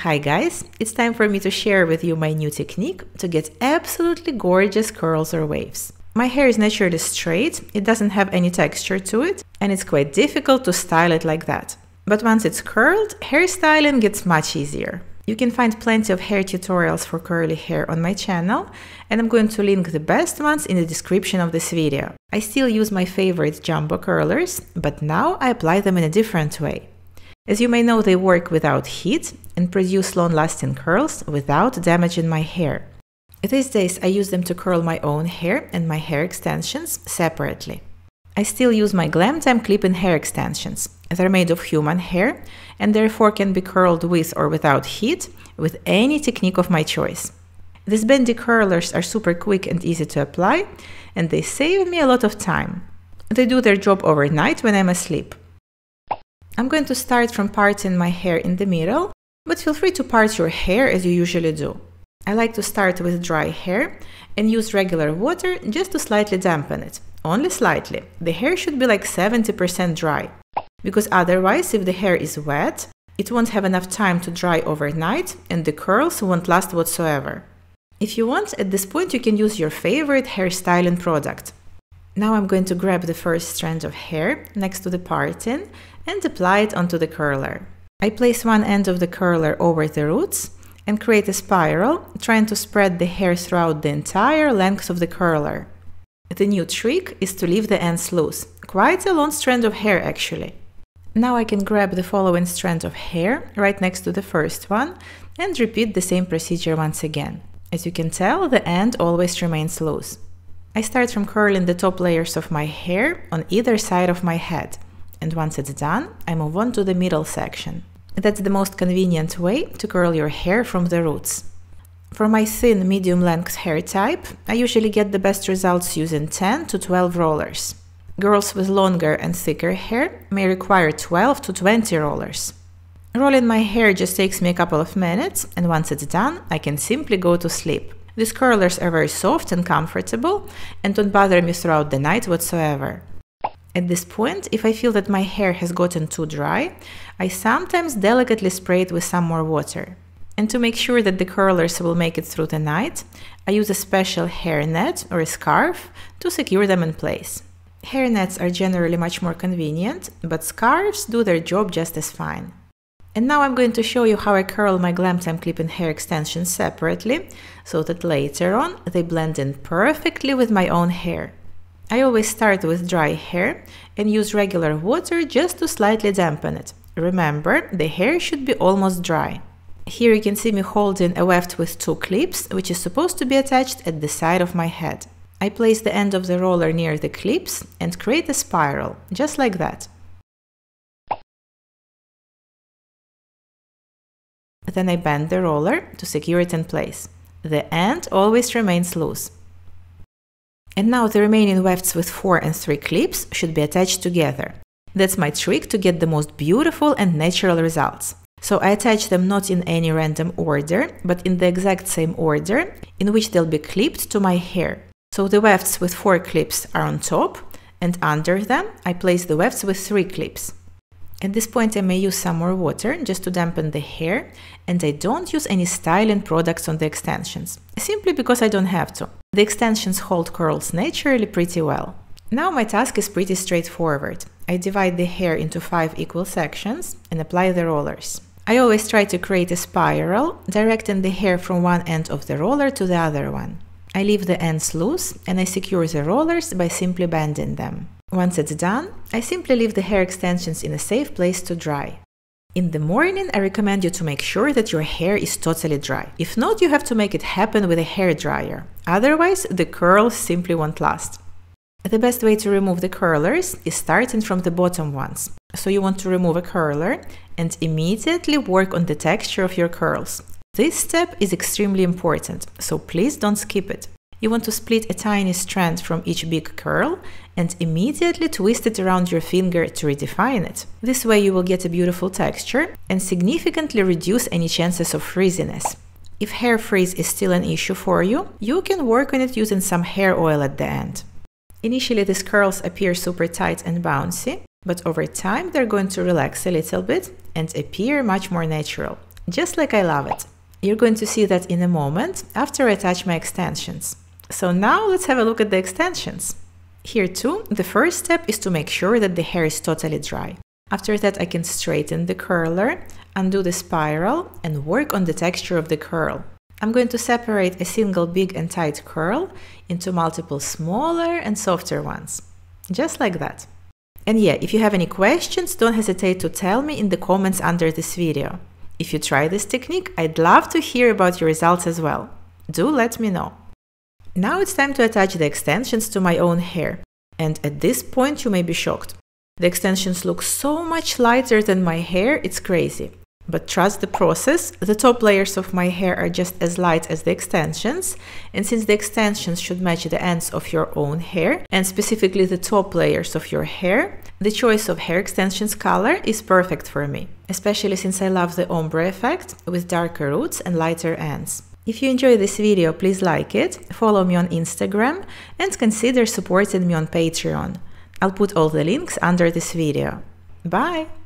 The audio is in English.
Hi guys, it's time for me to share with you my new technique to get absolutely gorgeous curls or waves. My hair is naturally straight, it doesn't have any texture to it, and it's quite difficult to style it like that. But once it's curled, hairstyling gets much easier. You can find plenty of hair tutorials for curly hair on my channel, and I'm going to link the best ones in the description of this video. I still use my favorite jumbo curlers, but now I apply them in a different way. As you may know, they work without heat and produce long-lasting curls without damaging my hair. These days I use them to curl my own hair and my hair extensions separately. I still use my Glam Time clip-in hair extensions. They're made of human hair and therefore can be curled with or without heat with any technique of my choice. These bendy curlers are super quick and easy to apply, and they save me a lot of time. They do their job overnight when I'm asleep. I'm going to start from parting my hair in the middle, but feel free to part your hair as you usually do. I like to start with dry hair and use regular water just to slightly dampen it. Only slightly. The hair should be like 70% dry, because otherwise, if the hair is wet, it won't have enough time to dry overnight and the curls won't last whatsoever. If you want, at this point you can use your favorite hairstyling product. Now I'm going to grab the first strand of hair next to the parting and apply it onto the curler. I place one end of the curler over the roots and create a spiral, trying to spread the hair throughout the entire length of the curler. The new trick is to leave the ends loose, quite a long strand of hair actually. Now I can grab the following strand of hair right next to the first one and repeat the same procedure once again. As you can tell, the end always remains loose. I start from curling the top layers of my hair on either side of my head, and once it's done, I move on to the middle section. That's the most convenient way to curl your hair from the roots. For my thin, medium-length hair type, I usually get the best results using 10 to 12 rollers. Girls with longer and thicker hair may require 12 to 20 rollers. Rolling my hair just takes me a couple of minutes, and once it's done, I can simply go to sleep. These curlers are very soft and comfortable and don't bother me throughout the night whatsoever. At this point, if I feel that my hair has gotten too dry, I sometimes delicately spray it with some more water. And to make sure that the curlers will make it through the night, I use a special hair net or a scarf to secure them in place. Hair nets are generally much more convenient, but scarves do their job just as fine. And now I'm going to show you how I curl my Glam Time clip-in hair extensions separately, so that later on they blend in perfectly with my own hair. I always start with dry hair and use regular water just to slightly dampen it. Remember, the hair should be almost dry. Here you can see me holding a weft with two clips, which is supposed to be attached at the side of my head. I place the end of the roller near the clips and create a spiral, just like that. Then I bend the roller to secure it in place. The end always remains loose. And now the remaining wefts with 4 and 3 clips should be attached together. That's my trick to get the most beautiful and natural results. So I attach them not in any random order, but in the exact same order in which they'll be clipped to my hair. So the wefts with 4 clips are on top, and under them I place the wefts with 3 clips. At this point I may use some more water just to dampen the hair, and I don't use any styling products on the extensions, simply because I don't have to. The extensions hold curls naturally pretty well. Now my task is pretty straightforward. I divide the hair into 5 equal sections and apply the rollers. I always try to create a spiral, directing the hair from one end of the roller to the other one. I leave the ends loose and I secure the rollers by simply bending them. Once it's done, I simply leave the hair extensions in a safe place to dry. In the morning, I recommend you to make sure that your hair is totally dry. If not, you have to make it happen with a hair dryer. Otherwise, the curls simply won't last. The best way to remove the curlers is starting from the bottom ones. So you want to remove a curler and immediately work on the texture of your curls. This step is extremely important, so please don't skip it. You want to split a tiny strand from each big curl and immediately twist it around your finger to redefine it. This way you will get a beautiful texture and significantly reduce any chances of frizziness. If hair frizz is still an issue for you, you can work on it using some hair oil at the end. Initially these curls appear super tight and bouncy, but over time they're going to relax a little bit and appear much more natural. just like I love it. You're going to see that in a moment after I attach my extensions. So now let's have a look at the extensions. Here too, the first step is to make sure that the hair is totally dry. After that, I can straighten the curler, undo the spiral, and work on the texture of the curl. I'm going to separate a single big and tight curl into multiple smaller and softer ones. Just like that. And yeah, if you have any questions, don't hesitate to tell me in the comments under this video. If you try this technique, I'd love to hear about your results as well. Do let me know. Now it's time to attach the extensions to my own hair. And at this point you may be shocked. The extensions look so much lighter than my hair, it's crazy. But trust the process, the top layers of my hair are just as light as the extensions, and since the extensions should match the ends of your own hair, and specifically the top layers of your hair, the choice of hair extensions color is perfect for me, especially since I love the ombre effect with darker roots and lighter ends. If you enjoyed this video, please like it, follow me on Instagram, and consider supporting me on Patreon. I'll put all the links under this video. Bye!